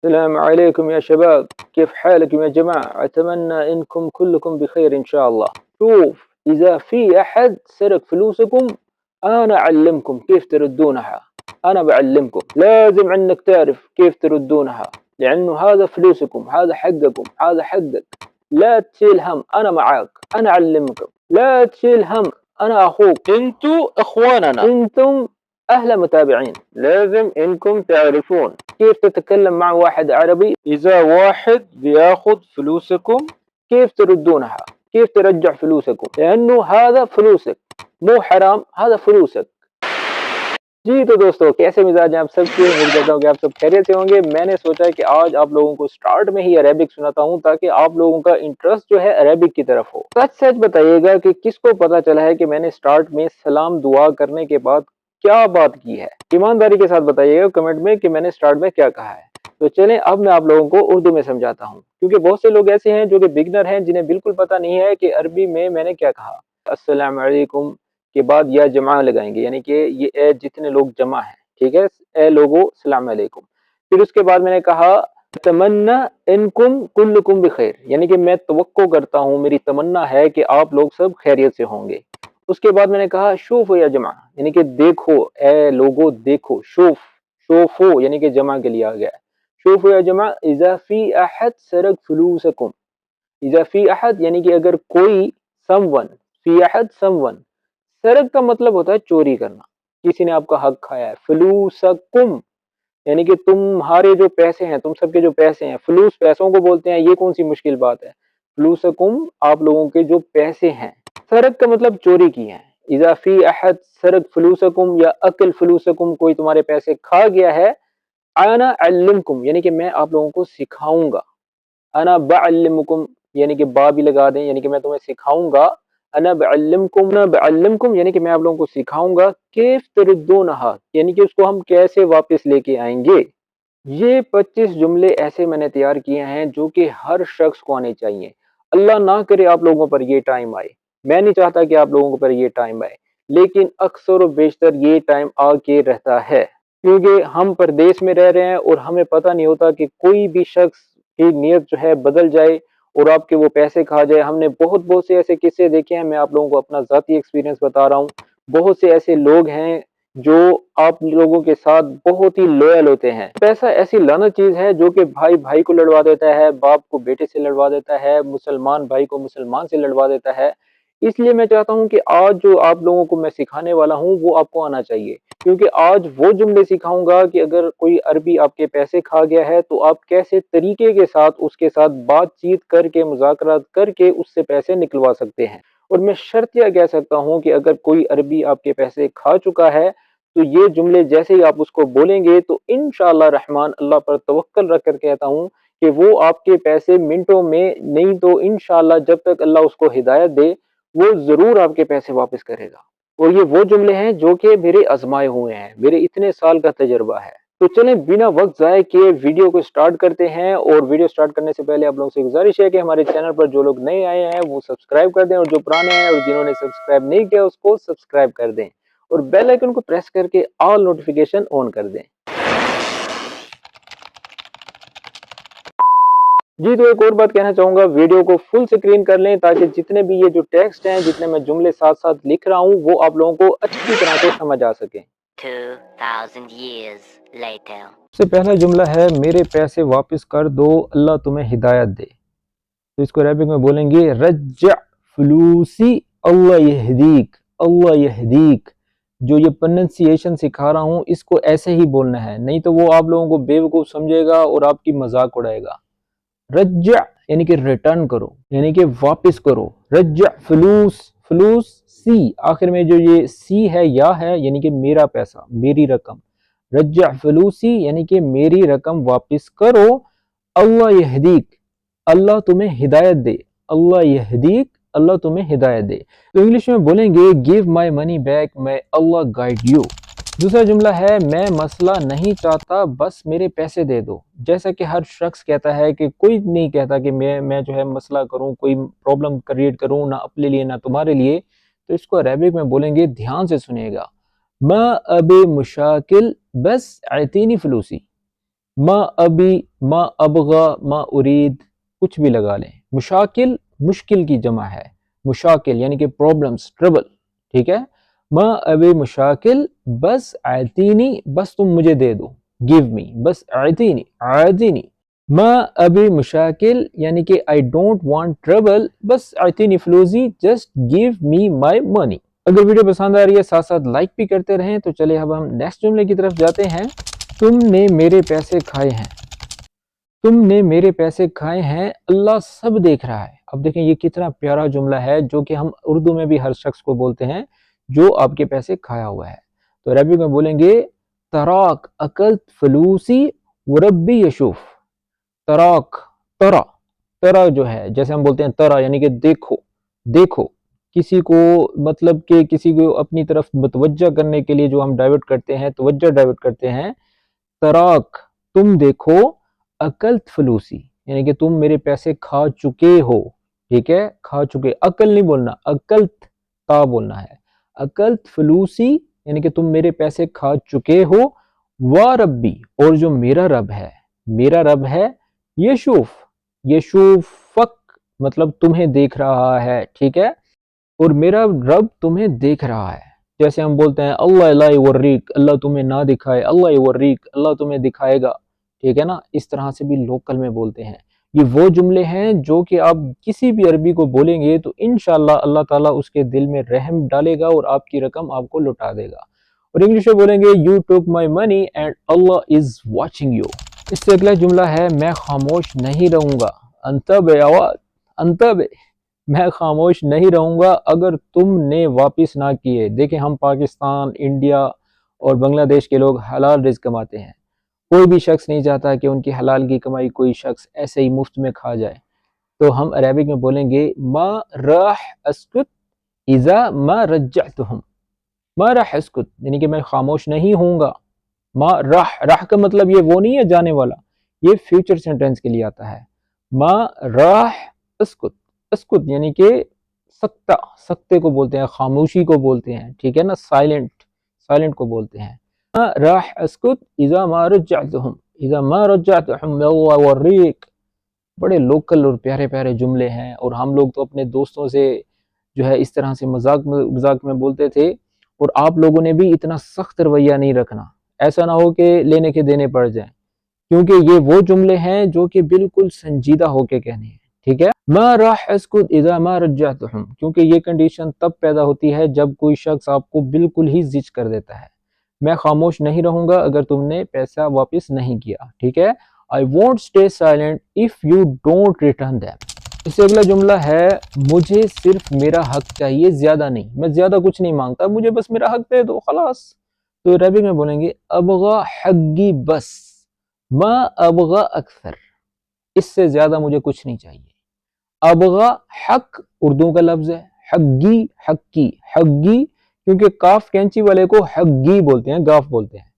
السلام عليكم يا شباب، كيف حالكم يا جماعة؟ أتمنى إنكم كلكم بخير إن شاء الله. شوف، إذا في أحد سرق فلوسكم أنا أعلمكم كيف تردونها. أنا بعلمكم، لازم عنك تعرف كيف تردونها، لأنه هذا فلوسكم، هذا حقكم، هذا حقك. لا تشيل هم، أنا معاك، أنا أعلمكم. لا تشيل هم، أنا أخوك، انتوا اخواننا. أنتم أهل متابعين. لازم إنكم تعرفون كيف تتكلم مع واحد عربي اذا واحد بياخد فلوسكم كيف تردونها، كيف ترجع فلوسكم، لأنه هذا فلوسك، مو حرام، هذا فلوسك. جی تو دوستو، کیسے مزاج ہیں آپ سب کے؟ امید کرتا ہوں کہ آپ سب خیریت سے ہوں گے۔ میں نے سوچا کہ آج آپ لوگوں کو سٹارٹ میں ہی عربک سناتا ہوں تاکہ آپ لوگوں کا انٹرسٹ جو ہے عربک کی طرف ہو۔ سچ بتائیے گا کہ کس کو پتا چلا ہے کہ میں نے سٹارٹ میں سلام دعا کرنے کے بعد کیا بات کی ہے؟ ایمانداری کے ساتھ بتائیے گا کمنٹ میں کہ میں نے سٹارٹ میں کیا کہا ہے۔ تو چلیں اب میں آپ لوگوں کو اردو میں سمجھاتا ہوں، کیونکہ بہت سے لوگ ایسے ہیں جو کہ بگنر ہیں، جنہیں بالکل پتا نہیں ہے کہ عربی میں نے کیا کہا۔ السلام علیکم کے بعد یا جمع لگائیں گے، یعنی کہ یہ اے جتنے لوگ جمع ہیں، ٹھیک ہے، اے لوگو السلام علیکم۔ پھر اس کے بعد میں نے کہا تمنا انکم کلکم بخیر، یعنی کہ میں توقع کرتا ہوں، میری تمنا ہے کہ آپ لوگ سب خیریت سے ہوں گے۔ اس کے بعد میں نے کہا شوفو یا جمع، یعنی کہ دیکھو اے لوگو دیکھو، شوفو یعنی کہ جمع کے لیے آ گیا ہے۔ شوفو یا جمع اذا فی احد سرق فلوسکم، اذا فی احد یعنی کہ اگر کوئی، someone، فی احد someone، سرق کا مطلب ہوتا ہے چوری کرنا، کسی نے آپ کا حق کھایا ہے۔ فلوسکم یعنی کہ تمہارے جو پیسے ہیں، تم سب کے جو پیسے ہیں، فلوس پیسوں کو بولتے ہیں، یہ کون سی مشکل بات ہے؟ فلوسکم آپ لوگوں کے جو پیسے ہیں۔ سرق کا مطلب چوری کی ہے۔ اذا فی احد سرق فلوسکم یا اکل فلوسکم، کوئی تمہارے پیسے کھا گیا ہے۔ انا علمکم یعنی کہ میں آپ لوگوں کو سکھاؤں گا۔ انا بعلمکم یعنی کہ با بھی لگا دیں، یعنی کہ میں تمہیں سکھاؤں گا۔ انا بعلمکم یعنی کہ میں آپ لوگوں کو سکھاؤں گا۔ کیف تردونہا یعنی کہ اس کو ہم کیسے واپس لے کے آئیں گے۔ یہ 25 جملے ایسے میں نے تیار کیے ہیں جو کہ ہر شخص کو آنے چاہیے۔ اللہ نہ کرے آپ لوگوں پر یہ ٹائم آئے، میں نہیں چاہتا کہ آپ لوگوں پر یہ ٹائم آئے، لیکن اکثر و بیشتر یہ ٹائم آ کے رہتا ہے، کیونکہ ہم پردیس میں رہ رہے ہیں اور ہمیں پتہ نہیں ہوتا کہ کوئی بھی شخص کی نیت جو ہے بدل جائے اور آپ کے وہ پیسے کھا جائے۔ ہم نے بہت سے ایسے قصے دیکھے ہیں، میں آپ لوگوں کو اپنا ذاتی ایکسپیرینس بتا رہا ہوں۔ بہت سے ایسے لوگ ہیں جو آپ لوگوں کے ساتھ بہت ہی لویل ہوتے ہیں۔ پیسہ ایسی لعنت چیز ہے جو کہ بھائی بھائی کو لڑوا دیتا ہے، باپ کو بیٹے سے لڑوا دیتا ہے، مسلمان بھائی کو مسلمان سے لڑوا دیتا ہے۔ اس لیے میں چاہتا ہوں کہ آج جو آپ لوگوں کو میں سکھانے والا ہوں وہ آپ کو آنا چاہیے، کیونکہ آج وہ جملے سکھاؤں گا کہ اگر کوئی عربی آپ کے پیسے کھا گیا ہے تو آپ کیسے طریقے کے ساتھ اس کے ساتھ بات چیت کر کے، مذاکرات کر کے اس سے پیسے نکلوا سکتے ہیں۔ اور میں شرطیہ کہہ سکتا ہوں کہ اگر کوئی عربی آپ کے پیسے کھا چکا ہے تو یہ جملے جیسے ہی آپ اس کو بولیں گے تو انشاءاللہ رحمان، اللہ پر توکل رکھ کر کہتا ہوں کہ وہ آپ کے پیسے منٹوں میں نہیں تو انشاءاللہ جب تک اللہ اس کو ہدایت دے وہ ضرور آپ کے پیسے واپس کرے گا۔ اور یہ وہ جملے ہیں جو کہ میرے آزمائے ہوئے ہیں، میرے اتنے سال کا تجربہ ہے۔ تو چلیں بنا وقت ضائع کیے ویڈیو کو سٹارٹ کرتے ہیں، اور ویڈیو سٹارٹ کرنے سے پہلے آپ لوگوں سے گزارش ہے کہ ہمارے چینل پر جو لوگ نئے آئے ہیں وہ سبسکرائب کر دیں، اور جو پرانے ہیں اور جنہوں نے سبسکرائب نہیں کیا اس کو سبسکرائب کر دیں، اور بیل آئیکن کو پریس کر کے آل نوٹیفیکیشن آن کر دیں۔ جی تو ایک اور بات کہنا چاہوں گا، ویڈیو کو فل سکرین کر لیں تاکہ جتنے بھی یہ جو ٹیکسٹ ہیں، جتنے میں جملے ساتھ ساتھ لکھ رہا ہوں وہ آپ لوگوں کو اچھی طرح سے سمجھ آ سکیں۔ 2000 years later. سب سے پہلا جملہ ہے میرے پیسے واپس کر دو، اللہ تمہیں ہدایت دے۔ تو اس کو عربک میں بولیں گے رجع فلوسی اللہ یہدیک، اللہ یہدیک۔ جو یہ پرننسیشن سکھا رہا ہوں اس کو ایسے ہی بولنا ہے، نہیں تو وہ آپ لوگوں کو بیوقوف سمجھے گا اور آپ کی مذاق اڑائے گا۔ رجع یعنی کہ ریٹرن کرو، یعنی کہ واپس کرو۔ رجع فلوس، فلوس سی، آخر میں جو یہ سی ہے یا ہے یعنی کہ میرا پیسہ، میری رقم۔ رجع فلوسی یعنی کہ میری رقم واپس کرو۔ اللہ یہدیک، اللہ تمہیں ہدایت دے، اللہ یہدیک، اللہ تمہیں ہدایت دے۔ تو انگلش میں بولیں گے give my money back, may Allah guide you. دوسرا جملہ ہے میں مسئلہ نہیں چاہتا، بس میرے پیسے دے دو۔ جیسا کہ ہر شخص کہتا ہے کہ کوئی نہیں کہتا کہ میں جو ہے مسئلہ کروں، کوئی پرابلم کریٹ کروں، نہ اپنے لیے نہ تمہارے لیے۔ تو اس کو عربک میں بولیں گے، دھیان سے سنیے گا، ما ابی مشاکل بس اعطینی فلوسی۔ ما ابی، ما ابغا، ما ارید، کچھ بھی لگا لیں. مشاکل مشکل کی جمع ہے. مشاکل یعنی کہ پرابلمس، ٹربل. ٹھیک ہے. ما ابی مشاکل، بس اعطینی، بس تم مجھے دے دو. گیو می، بس اعطینی، اعطینی. ما ابی مشاکل یعنی کہ I don't want trouble، بس اعطینی فلوسی، just give me my money. اگر ویڈیو پسند آ رہی ہے ساتھ ساتھ لائک بھی کرتے رہیں. تو چلے اب ہم نیکسٹ جملے کی طرف جاتے ہیں. تم نے میرے پیسے کھائے ہیں. تم نے میرے پیسے کھائے ہیں، اللہ سب دیکھ رہا ہے. اب دیکھیں یہ کتنا پیارا جملہ ہے جو کہ ہم اردو میں بھی ہر شخص کو بولتے ہیں جو آپ کے پیسے کھایا ہوا ہے. تو عربی میں بولیں گے تراک اکلت فلوسی وربی یشوف. تراک، ترا، ترا جو ہے جیسے ہم بولتے ہیں ترا یعنی کہ دیکھو، دیکھو. کسی کو مطلب کہ کسی کو اپنی طرف متوجہ کرنے کے لیے جو ہم ڈائیورٹ کرتے ہیں، توجہ ڈائیورٹ کرتے ہیں. تراک تم دیکھو، اکلت فلوسی یعنی کہ تم میرے پیسے کھا چکے ہو. ٹھیک ہے، کھا چکے. عقل نہیں بولنا، اکلت تا بولنا ہے. اکلت فلوسی یعنی کہ تم میرے پیسے کھا چکے ہو. واربی، اور جو میرا رب ہے، میرا رب ہے یشوف. یشوفک مطلب تمہیں دیکھ رہا ہے. ٹھیک ہے، اور میرا رب تمہیں دیکھ رہا ہے. جیسے ہم بولتے ہیں اللہ لا یوریک، اللہ تمہیں نہ دکھائے. اللہ یوریک، اللہ تمہیں دکھائے گا. ٹھیک ہے نا، اس طرح سے بھی لوکل میں بولتے ہیں. یہ وہ جملے ہیں جو کہ آپ کسی بھی عربی کو بولیں گے تو انشاءاللہ اللہ تعالیٰ اس کے دل میں رحم ڈالے گا اور آپ کی رقم آپ کو لوٹا دے گا. اور انگلش میں بولیں گے you took my money and Allah is watching you. اس سے اگلا جملہ ہے میں خاموش نہیں رہوں گا. انتبہ آواز، انتبہ، میں خاموش نہیں رہوں گا اگر تم نے واپس نہ کیے. دیکھیں ہم پاکستان، انڈیا اور بنگلہ دیش کے لوگ حلال رزق کماتے ہیں. کوئی بھی شخص نہیں چاہتا کہ ان کی حلال کی کمائی کوئی شخص ایسے ہی مفت میں کھا جائے. تو ہم عربک میں بولیں گے ما راح اسکت اذا ما رجعتهم. ما راح اسکت یعنی کہ میں خاموش نہیں ہوں گا. ما راح، راح کا مطلب یہ وہ نہیں ہے جانے والا، یہ فیوچر سینٹینس کے لیے آتا ہے. ما راح اسکت، اسکت یعنی کہ سکتہ، سکتے کو بولتے ہیں، خاموشی کو بولتے ہیں. ٹھیک ہے نا، سائلنٹ، سائلنٹ کو بولتے ہیں. راح اسکت اذا ما رجعتهم، اذا ما رجعتهم اللہ وریک. بڑے لوکل اور پیارے پیارے جملے ہیں، اور ہم لوگ تو اپنے دوستوں سے جو ہے اس طرح سے مذاق میں بولتے تھے. اور آپ لوگوں نے بھی اتنا سخت رویہ نہیں رکھنا، ایسا نہ ہو کہ لینے کے دینے پڑ جائیں، کیونکہ یہ وہ جملے ہیں جو کہ بالکل سنجیدہ ہو کے کہنے ہیں. ٹھیک ہے، ما راح اسکت اذا ما رجعتهم، کیونکہ یہ کنڈیشن تب پیدا ہوتی ہے جب کوئی شخص آپ کو بالکل ہی زج کر دیتا ہے. میں خاموش نہیں رہوں گا اگر تم نے پیسہ واپس نہیں کیا. ٹھیک ہے، I won't stay silent if you don't return them. اس سے اگلا جملہ ہے مجھے صرف میرا حق چاہیے، زیادہ نہیں. میں زیادہ کچھ نہیں مانگتا، مجھے بس میرا حق دے دو خلاص. تو عربی میں بولیں گے ابغا حقی بس، ما ابغا اکثر. اس سے زیادہ مجھے کچھ نہیں چاہیے. ابغا حق اردو کا لفظ ہے، حقی، حقی، حقی کیونکہ کاف کینچی والے کو حقی بولتے ہیں، گاف بولتے ہیں.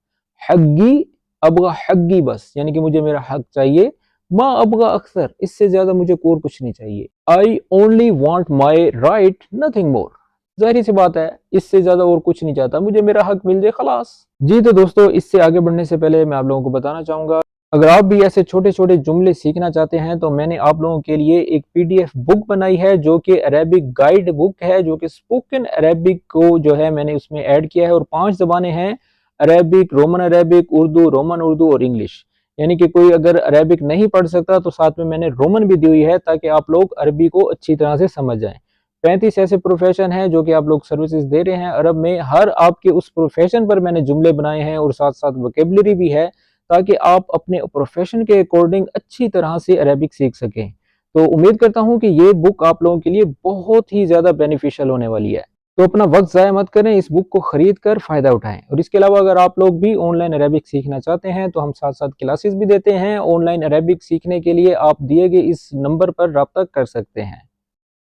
حقی، ابغا حقی بس یعنی کہ مجھے میرا حق چاہیے. ما ابغا اکثر، اس سے زیادہ مجھے اور کچھ نہیں چاہیے. I only want my right, nothing more. ظاہری سی بات ہے، اس سے زیادہ اور کچھ نہیں چاہتا، مجھے میرا حق مل جائے خلاص. جی تو دوستو، اس سے آگے بڑھنے سے پہلے میں آپ لوگوں کو بتانا چاہوں گا اگر آپ بھی ایسے چھوٹے چھوٹے جملے سیکھنا چاہتے ہیں تو میں نے آپ لوگوں کے لیے ایک PDF بک بنائی ہے جو کہ عربک گائیڈ بک ہے، جو کہ اسپوکن عربک کو جو ہے میں نے اس میں ایڈ کیا ہے. اور 5 زبانیں ہیں، Arabic, Roman Arabic, Urdu, Roman Urdu اور انگلش. یعنی کہ کوئی اگر عربک نہیں پڑھ سکتا تو ساتھ میں نے رومن بھی دی ہوئی ہے تاکہ آپ لوگ عربی کو اچھی طرح سے سمجھ جائیں. 35 ایسے پروفیشن ہیں جو کہ آپ لوگ سروسز دے رہے ہیں عرب میں. ہر آپ کے اس پروفیشن پر میں نے جملے بنائے ہیں اور ساتھ ساتھ ووکیبلری بھی ہے تاکہ آپ اپنے پروفیشن کے اکارڈنگ اچھی طرح سے عربک سیکھ سکیں. تو امید کرتا ہوں کہ یہ بک آپ لوگوں کے لیے بہت ہی زیادہ بینیفیشل ہونے والی ہے. تو اپنا وقت ضائع مت کریں، اس بک کو خرید کر فائدہ اٹھائیں. اور اس کے علاوہ اگر آپ لوگ بھی آن لائن عربک سیکھنا چاہتے ہیں تو ہم ساتھ ساتھ کلاسز بھی دیتے ہیں. آن لائن عربک سیکھنے کے لیے آپ دیے گئے اس نمبر پر رابطہ کر سکتے ہیں.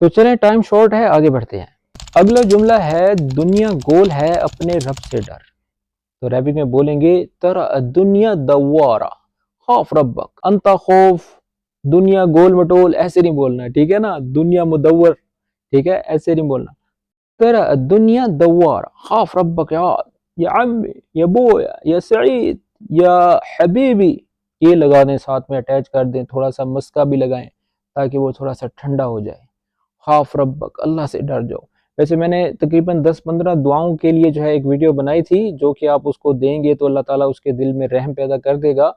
تو چلیں، ٹائم شارٹ ہے، آگے بڑھتے ہیں. اگلا جملہ ہے دنیا گول ہے اپنے رب سے ڈر. تو عربک میں بولیں گے ترى الدنیا دوارا خاف ربک. انت خوف، دنیا گول مٹول ایسے نہیں بولنا، ٹھیک ہے نا. دنیا مدور، ٹھیک ہے، ایسے نہیں بولنا. ترى الدنیا دوارا خاف ربک. یا عمی، یا بویا، یا سعید، یا حبیبی، یہ لگا دیں، ساتھ میں اٹیچ کر دیں، تھوڑا سا مسکا بھی لگائیں تاکہ وہ تھوڑا سا ٹھنڈا ہو جائے۔ خاف ربک، اللہ سے ڈر جاؤ۔ ویسے میں نے تقریباً 10-15 دعاؤں کے لیے جو ہے ایک ویڈیو بنائی تھی، جو کہ آپ اس کو دیں گے تو اللہ تعالیٰ اس کے دل میں رحم پیدا کر دے گا۔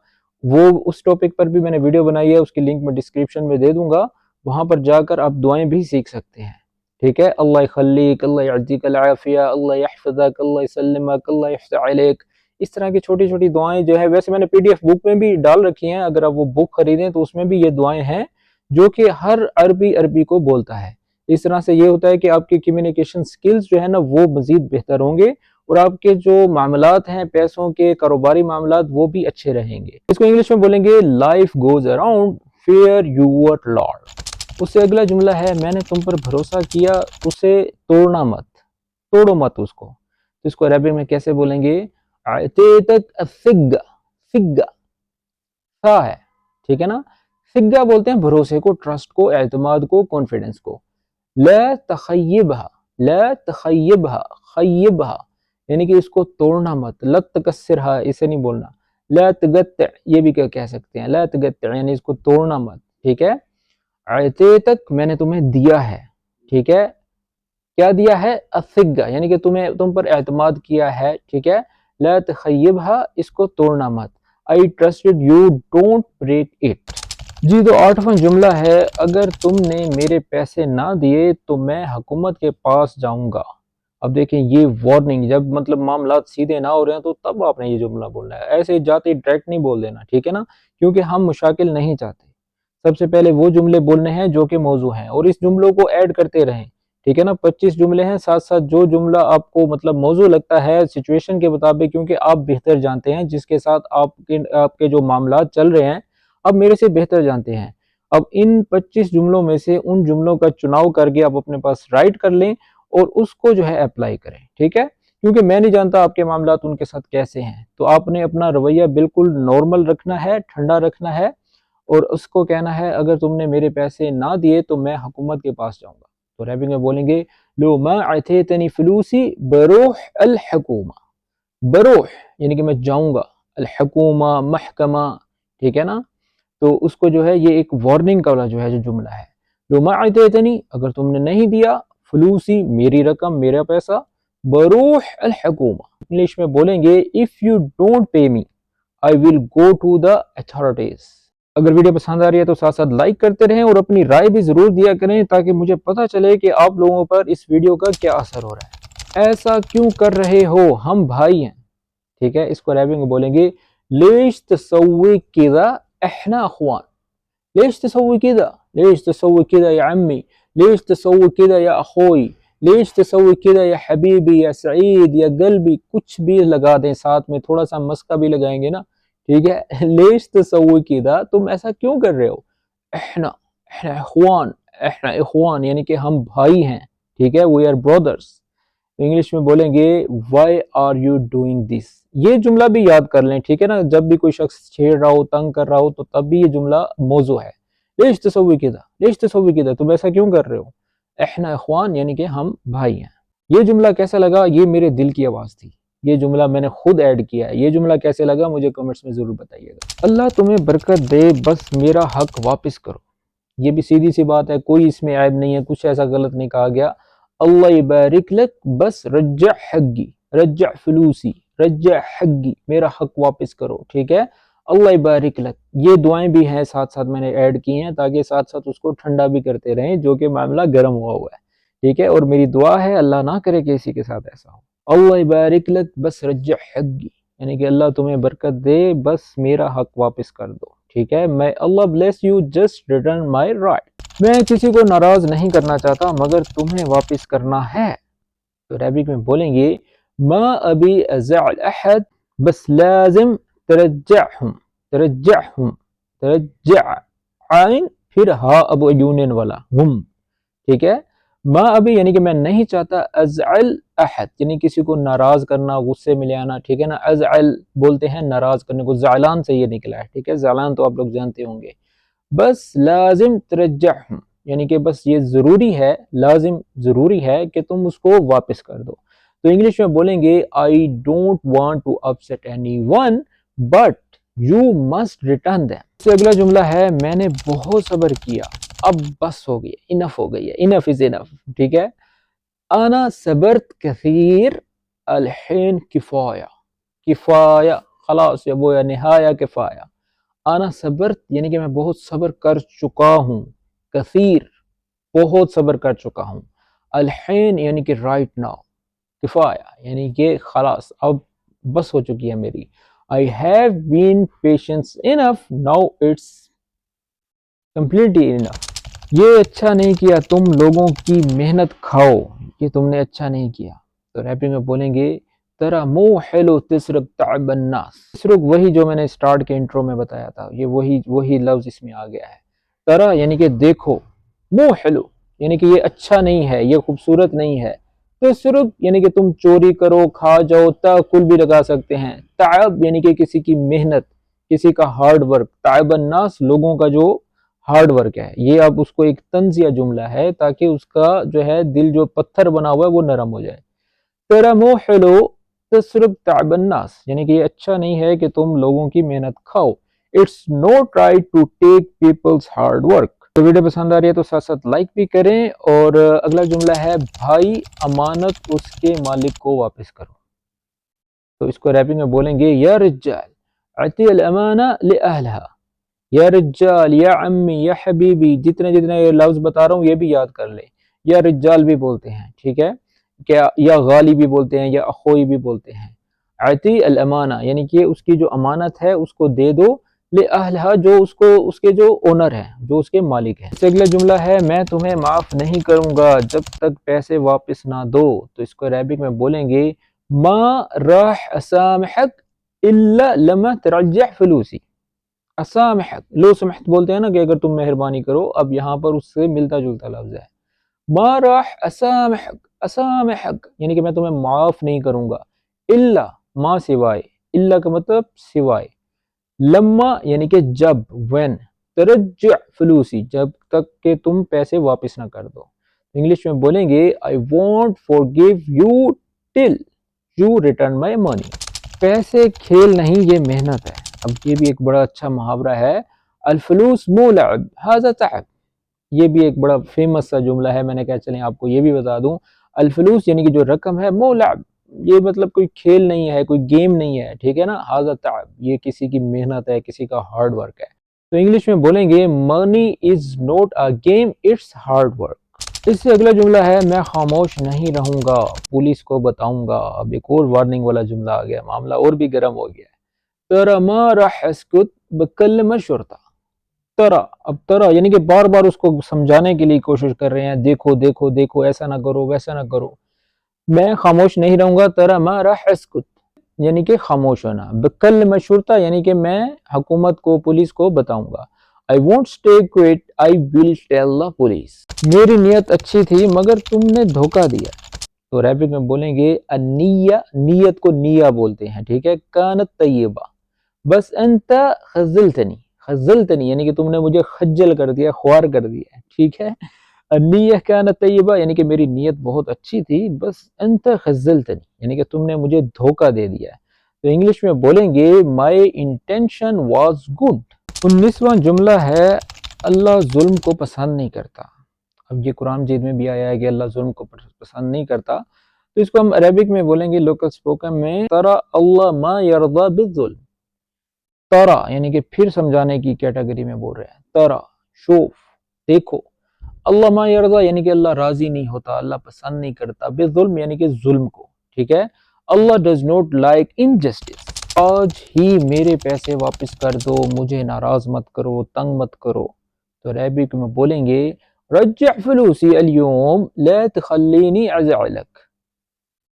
وہ اس ٹاپک پر بھی میں نے ویڈیو بنائی ہے، اس کی لنک میں ڈسکرپشن میں دے دوں گا، وہاں پر جا کر آپ دعائیں بھی سیکھ سکتے ہیں، ٹھیک ہے؟ اللہ یخلیک، اللہ یعطیک العافیہ، اللہ یحفظک، اللہ یسلمک، اللہ یفتح علیک، اس طرح کی چھوٹی چھوٹی دعائیں جو ہے، ویسے میں نے PDF بک میں بھی ڈال رکھی ہیں، اگر آپ وہ بک خریدیں تو اس میں بھی یہ دعائیں ہیں جو کہ ہر عربی کو بولتا ہے۔ اس طرح سے یہ ہوتا ہے کہ آپ کی کمیونیکیشن سکلز جو ہے نا وہ مزید بہتر ہوں گے، اور آپ کے جو معاملات ہیں پیسوں کے، کاروباری معاملات، وہ بھی اچھے رہیں گے۔ اس کو انگلش میں بولیں گے life goes around fair your Lord. اس سے اگلا جملہ ہے میں نے تم پر بھروسہ کیا، اسے توڑنا مت، توڑو مت اس کو۔ تو اس کو عربی میں کیسے بولیں گے؟ اعطیتک الثقہ، ثقہ تھا ہے، ٹھیک ہے نا؟ ثقہ بولتے ہیں بھروسے کو، ٹرسٹ کو، اعتماد کو، کانفیڈنس کو۔ لا تخیبها، لا تخیبها، خیبها یعنی کہ اس کو توڑنا مت، لا تکسرها اسے نہیں بولنا، لا تقطع یہ بھی کہہ سکتے ہیں، لا تقطع یعنی اس کو توڑنا مت، ٹھیک ہے؟ اعطیتک میں نے تمہیں دیا ہے، ٹھیک ہے؟ کیا دیا ہے؟ الثقہ یعنی کہ تم پر اعتماد کیا ہے، ٹھیک ہے؟ لا تخیبها اس کو توڑنا مت۔ I trusted you, don't break it۔ جی تو 8واں جملہ ہے اگر تم نے میرے پیسے نہ دیے تو میں حکومت کے پاس جاؤں گا۔ اب دیکھیں یہ وارننگ، جب مطلب معاملات سیدھے نہ ہو رہے ہیں تو تب آپ نے یہ جملہ بولنا ہے، ایسے جاتے ڈائریکٹ نہیں بول دینا، ٹھیک ہے نا؟ کیونکہ ہم مشاکل نہیں چاہتے۔ سب سے پہلے وہ جملے بولنے ہیں جو کہ موضوع ہیں، اور اس جملوں کو ایڈ کرتے رہیں، ٹھیک ہے نا؟ 25 جملے ہیں، ساتھ ساتھ جو جملہ آپ کو مطلب موضوع لگتا ہے سچویشن کے مطابق، کیونکہ آپ بہتر جانتے ہیں جس کے ساتھ آپ کے جو معاملات چل رہے ہیں، اب میرے سے بہتر جانتے ہیں۔ اب ان 25 جملوں میں سے ان جملوں کا چناؤ کر کے آپ اپنے پاس رائٹ کر لیں اور اس کو جو ہے اپلائی کریں، ٹھیک ہے؟ کیونکہ میں نہیں جانتا آپ کے معاملات ان کے ساتھ کیسے ہیں، تو آپ نے اپنا رویہ بالکل نارمل رکھنا ہے، ٹھنڈا رکھنا ہے، اور اس کو کہنا ہے اگر تم نے میرے پیسے نہ دیے تو میں حکومت کے پاس جاؤں گا۔ تو عربی میں بولیں گے لو ما اعطیتنی فلوسی بروح الحکومہ، بروح یعنی کہ میں جاؤں گا، الحکومہ محکمہ، ٹھیک ہے نا؟ تو اس کو جو ہے یہ ایک وارننگ کا جو ہے جو جملہ ہے، لو ما اعطیتنی اگر تم نے نہیں دیا، فلوسی میری رقم، میرا پیسہ، بروح الحکومہ انگلش میں بولیں گے if you don't pay me I will go to the authorities۔ اگر ویڈیو پسند آ رہی ہے تو ساتھ ساتھ لائک کرتے رہیں اور اپنی رائے بھی ضرور دیا کریں تاکہ مجھے پتہ چلے کہ آپ لوگوں پر اس ویڈیو کا کیا اثر ہو رہا ہے۔ ایسا کیوں کر رہے ہو، ہم بھائی ہیں، ٹھیک ہے؟ اس کو عربی میں بولیں گے لیش تسوی کذا احنا اخوان، لیش تسوی کذا، لیش تسوی کذا یا عمی، لیش تسوی کذا یا اخوئی، لیش تسوی کذا یا حبیبی یا سعید یا قلبی، کچھ بھی لگا دیں، ساتھ میں تھوڑا سا مسکا بھی لگائیں گے نا، ٹھیک ہے؟ لیش تسوی کذا تم ایسا کیوں کر رہے ہو، احنا اخوان، احنا اخوان یعنی کہ ہم بھائی ہیں، ٹھیک ہے؟ we are brothers۔ انگلش میں بولیں گے why are you doing this، یہ جملہ بھی یاد کر لیں، ٹھیک ہے نا؟ جب بھی کوئی شخص چھیڑ رہا ہو، تنگ کر رہا ہو، تو تب بھی یہ جملہ موضوع ہے، لیش تسوی کذا، لیش تسوی کذا تم ایسا کیوں کر رہے ہو، احنا اخوان یعنی کہ ہم بھائی ہیں۔ یہ جملہ کیسا لگا؟ یہ میرے دل کی آواز تھی، یہ جملہ میں نے خود ایڈ کیا ہے، یہ جملہ کیسے لگا مجھے کمنٹس میں ضرور بتائیے گا۔ اللہ تمہیں برکت دے، بس میرا حق واپس کرو، یہ بھی سیدھی سی بات ہے، کوئی اس میں عیب نہیں ہے، کچھ ایسا غلط نہیں کہا گیا۔ اللہ یبارک لک، بس رجع حقی، رجع فلوسی، رجع حقی میرا حق واپس کرو، ٹھیک ہے؟ اللہ یبارک لک، یہ دعائیں بھی ہیں ساتھ ساتھ میں نے ایڈ کی ہیں تاکہ ساتھ ساتھ اس کو ٹھنڈا بھی کرتے رہیں جو کہ معاملہ گرم ہوا ہے، ٹھیک ہے؟ اور میری دعا ہے اللہ نہ کرے کہ کسی کے ساتھ ایسا ہو۔ اللہ یبارک لک بس رجع حقی یعنی کہ اللہ تمہیں برکت دے، بس میرا حق واپس کر دو، ٹھیک ہے؟ میں Allah bless you just return my right, میں کسی کو ناراض نہیں کرنا چاہتا مگر تمہیں واپس کرنا ہے۔ تو عربک میں بولیں گے ما ابی ازعل احد بس لازم ترجعہم، ترجعہم، ترجع عین پھر ہا ابو یونین والا ہم، ٹھیک ہے؟ ما ابھی یعنی کہ میں نہیں چاہتا، ازعل احد یعنی کسی کو ناراض کرنا، غصے میں لے آنا، ٹھیک ہے نا؟ ازعل بولتے ہیں ناراض کرنے کو، زعلان سے یہ نکلا ہے، ٹھیک ہے؟ زعلان تو آپ لوگ جانتے ہوں گے۔ بس لازم ترجعہم یعنی کہ بس یہ ضروری ہے، لازم ضروری ہے کہ تم اس کو واپس کر دو۔ تو انگلش میں بولیں گے I don't want to upset anyone but You must return them. اس سے اگلا جملہ ہے میں نے بہت صبر کیا اب بس ہو گئی, انف ہو گئی ہے, انف از انف, ٹھیک ہے. انا صبرت کثیر الحین کفایہ, کفایہ خلاص یا وہ یا نہایا کفایہ. انا صبرت یعنی کہ میں بہت صبر کر چکا ہوں, کثیر بہت صبر کر چکا ہوں, الحین یعنی کہ رائٹ ناؤ, کفایہ یعنی کہ خلاص اب بس ہو چکی ہے میری. I have been patient enough, now it's completely enough. یہ اچھا نہیں کیا تم لوگوں کی محنت کھاؤ, یہ تم نے اچھا نہیں کیا. تو ریپنگ میں بولیں گے ترا مو حلو تسرق تعب الناس. تسرق وہی جو میں نے سٹارٹ کے انٹرو میں بتایا تھا, یہ وہی لفظ اس میں آ گیا ہے. ترا یعنی کہ دیکھو, مو حلو یعنی کہ یہ اچھا نہیں ہے, یہ خوبصورت نہیں ہے. تسرق یعنی کہ تم چوری کرو, کھا جاؤ, تاکل بھی لگا سکتے ہیں. تعب یعنی کہ کسی کی محنت, کسی کا ہارڈ ورک. تعب الناس لوگوں کا جو ہارڈ ورک ہے. یہ اب اس کو ایک طنزیہ جملہ ہے تاکہ اس کا جو ہے دل جو پتھر بنا ہوا ہے وہ نرم ہو جائے. تیرا مو حلو تسرق تعب الناس یعنی کہ یہ اچھا نہیں ہے کہ تم لوگوں کی محنت کھاؤ. It's not right to take people's hard work. تو ویڈیو پسند آ رہی ہے تو ساتھ ساتھ لائک بھی کریں. اور اگلا جملہ ہے بھائی امانت اس کے مالک کو واپس کرو. تو اس کو ریپنگ میں بولیں گے یا رجال اعطی الامانہ لأہلہا. یا رجال, یا عمی, یا حبیبی, جتنے یہ لفظ بتا رہا ہوں یہ بھی یاد کر لیں. یا رجال بھی بولتے ہیں, ٹھیک ہے, کیا یا غالی بھی بولتے ہیں, یا اخوئی بھی بولتے ہیں. اعطی الامانہ یعنی کہ اس کی جو امانت ہے اس کو دے دو, لأہلہا جو اس کے جو اونر ہیں, جو اس کے مالک ہیں. اس سے اگلا جملہ ہے میں تمہیں معاف نہیں کروں گا جب تک پیسے واپس نہ دو. تو اس کو عربک میں بولیں گے ما راح اسامحک الا لما ترجع فلوسی. اسامحک, لو سمحت بولتے ہیں نا کہ اگر تم مہربانی کرو, اب یہاں پر اس سے ملتا جلتا لفظ ہے. ما راح اسامحک, اسامحک یعنی کہ میں تمہیں معاف نہیں کروں گا, الا ما سوائے, الا کا مطلب سوائے, لما یعنی کہ جب, when, ترجع فلوسی جب تک کہ تم پیسے واپس نہ کر دو. انگلش میں بولیں گے I won't forgive you till you return my money. پیسے کھیل نہیں, یہ محنت ہے. اب یہ بھی ایک بڑا اچھا محاورہ ہے, الفلوس مو لعب هذا تعب. یہ بھی ایک بڑا فیمس سا جملہ ہے, میں نے کہا چلیں آپ کو یہ بھی بتا دوں. الفلوس یعنی کہ جو رقم ہے, مو لعب یہ مطلب کوئی کھیل نہیں ہے, کوئی گیم نہیں ہے, ٹھیک ہے نا. هذا تعب یہ کسی کی محنت ہے, کسی کا ہارڈ ورک ہے. تو انگلش میں بولیں گے money is not a game, it's hard work. اس سے اگلا جملہ ہے میں خاموش نہیں رہوں گا, پولیس کو بتاؤں گا. اب ایک اور وارننگ والا جملہ آ گیا, معاملہ اور بھی گرم ہو گیا. ترا ما راح اسکت بکلم الشرطہ. ترا, اب ترا یعنی کہ بار بار اس کو سمجھانے کے لیے کوشش کر رہے ہیں, دیکھو دیکھو دیکھو, ایسا نہ کرو ویسا نہ کرو. میں خاموش نہیں رہوں گا, ترا ما راح اسکت یعنی کہ خاموش ہونا. بکلم الشرطہ یعنی کہ میں حکومت کو, پولیس کو بتاؤں گا. I won't stay quiet, I will tell the police. میری نیت اچھی تھی مگر تم نے دھوکہ دیا. تو عربک میں بولیں گے النیہ, نیت کو نیہ بولتے ہیں, ٹھیک ہے. کانت طیبہ بس انت خزلتنی, خزلتنی یعنی کہ تم نے مجھے خجل کر دیا, خوار کر دیا, ٹھیک ہے. النیہ کانت طیبہ یعنی کہ میری نیت بہت اچھی تھی, بس انت خزلتنی یعنی کہ تم نے مجھے دھوکہ دے دیا. تو انگلش میں بولیں گے my intention was good. 19واں جملہ ہے اللہ ظلم کو پسند نہیں کرتا. اب یہ قرآن مجید میں بھی آیا ہے کہ اللہ ظلم کو پسند نہیں کرتا. تو اس کو ہم عربک میں بولیں گے لوکل سپوکن میں ترا اللہ ما یرضا بالظلم. ترا یعنی کہ پھر سمجھانے کی کیٹیگری میں بول رہے ہیں. ترا شوف دیکھو, اللہ ما یرضا یعنی کہ اللہ راضی نہیں ہوتا, اللہ پسند نہیں کرتا, بالظلم یعنی کہ ظلم کو, ٹھیک ہے. اللہ ڈز ناٹ لائک انجسٹس. آج ہی میرے پیسے واپس کر دو, مجھے ناراض مت کرو, تنگ مت کرو. تو عربک میں بولیں گے رجع فلوسی اليوم لا تخلینی ازعلک.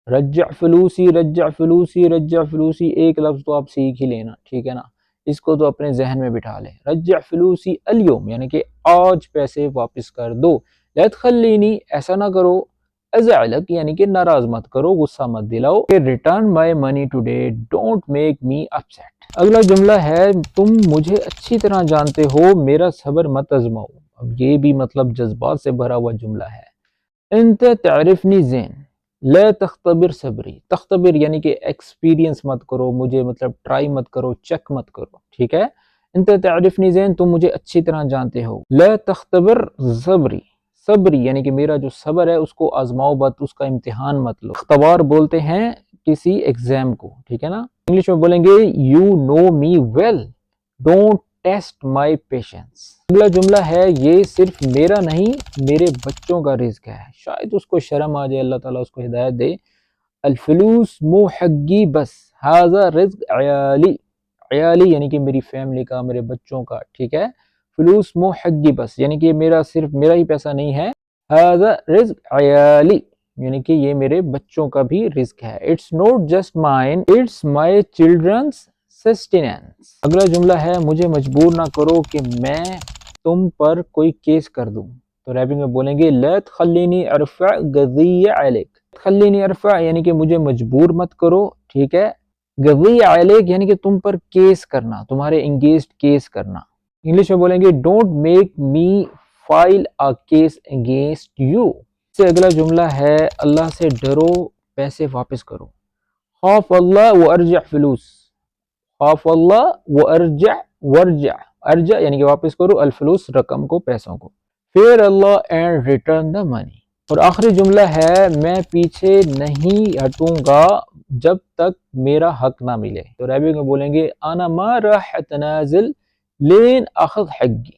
رجع فلوسی, رجع فلوسی, رجع فلوسی, ایک لفظ تو آپ سیکھ ہی لینا, ٹھیک ہے نا. اس کو تو اپنے ذہن میں بٹھا لیں. رجع فلوسی اليوم یعنی کہ آج پیسے واپس کر دو. لا تخلینی ایسا نہ کرو, ازعلک یعنی کہ ناراض مت کرو, غصہ مت دلاؤ. Return my money today don't make me upset. اگلا جملہ ہے تم مجھے اچھی طرح جانتے ہو, میرا صبر مت آزماؤ. اب یہ بھی مطلب جذبات سے بھرا ہوا جملہ ہے. انت تعرفنی زین, لا تختبر صبری، تختبر یعنی کہ ایکسپیرینس مت کرو مجھے، مطلب ٹرائی مت کرو، چیک مت کرو، ٹھیک ہے. انت تعرفنی زین، تم مجھے اچھی طرح جانتے ہو. لا تختبر صبری، صبری یعنی کہ میرا جو صبر ہے اس کو آزماؤ مت، اس کا امتحان مت لو. اختبار بولتے ہیں کسی ایگزام کو، ٹھیک ہے نا. انگلش میں بولیں گے you know me well don't test my patience. اگلا جملہ ہے یہ صرف میرا نہیں میرے بچوں کا رزق ہے. شاید اس کو شرم آ جائے، اللہ تعالیٰ اس کو ہدایت دے. الفلوس مو حقی بس ھذا رزق عیالی، عیالی یعنی کہ میری فیملی کا، میرے بچوں کا، ٹھیک ہے. فلوس مو حقی بس یعنی کہ میرا صرف میرا ہی پیسہ نہیں ہے. ھذا رزق عیالی یعنی کہ یہ میرے بچوں کا بھی رزق ہے. It's not just mine it's my children's sustenance. اگلا جملہ ہے مجھے مجبور نہ کرو کہ میں تم پر کوئی کیس کر دوں. تو عربی میں بولیں گے لا تخلینی ارفع قضیہ علیک. تخلینی ارفع یعنی کہ مجھے مجبور مت کرو، ٹھیک ہے. قضیہ علیک یعنی کہ تم پر کیس کرنا، تمہارے انگیسٹ کیس کرنا. انگلش میں بولیں گے don't make me file a case against you. اس سے اگلا جملہ ہے اللہ سے ڈرو پیسے واپس کرو. خاف اللہ و ارجع فلوس، خاف اللہ و ارجع، ورجع ارجع یعنی کہ واپس کرو، الفلوس رقم کو، پیسوں کو. fear Allah and return the money. اور آخری جملہ ہے میں پیچھے نہیں ہٹوں گا جب تک میرا حق نہ ملے. تو عربی میں بولیں گے انا ما راح اتنازل لین اخذ حقی.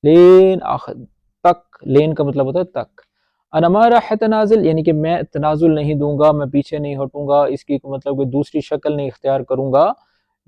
لین اخذ، تک، لین کا مطلب ہوتا ہے تک. انا ما راح اتنازل یعنی کہ میں تنازل نہیں دوں گا، میں پیچھے نہیں ہٹوں گا، اس کی مطلب کہ دوسری شکل نہیں اختیار کروں گا.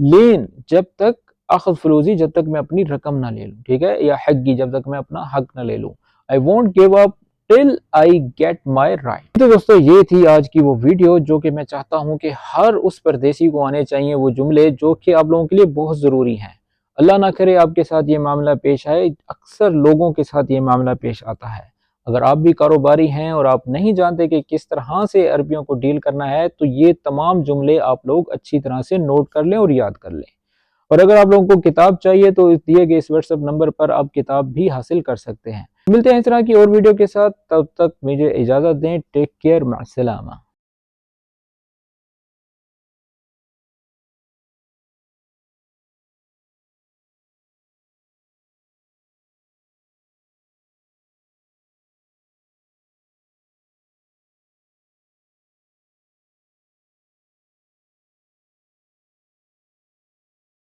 لین جب تک، اخذ فلوسی جب تک میں اپنی رقم نہ لے لوں، ٹھیک ہے، یا حقی جب تک میں اپنا حق نہ لے لوں. I won't give up till I get my right. تو دوستو یہ تھی آج کی وہ ویڈیو جو کہ میں چاہتا ہوں کہ ہر اس پردیسی کو آنے چاہیے وہ جملے جو کہ آپ لوگوں کے لیے بہت ضروری ہیں. اللہ نہ کرے آپ کے ساتھ یہ معاملہ پیش آئے، اکثر لوگوں کے ساتھ یہ معاملہ پیش آتا ہے. اگر آپ بھی کاروباری ہیں اور آپ نہیں جانتے کہ کس طرح سے عربیوں کو ڈیل کرنا ہے تو یہ تمام جملے آپ لوگ اچھی طرح سے نوٹ کر لیں اور یاد کر لیں. اور اگر آپ لوگوں کو کتاب چاہیے تو دیے گئے اس واٹس ایپ نمبر پر آپ کتاب بھی حاصل کر سکتے ہیں. ملتے ہیں اس طرح کی اور ویڈیو کے ساتھ، تب تک مجھے اجازت دیں. ٹیک کیئر، مع السلامہ.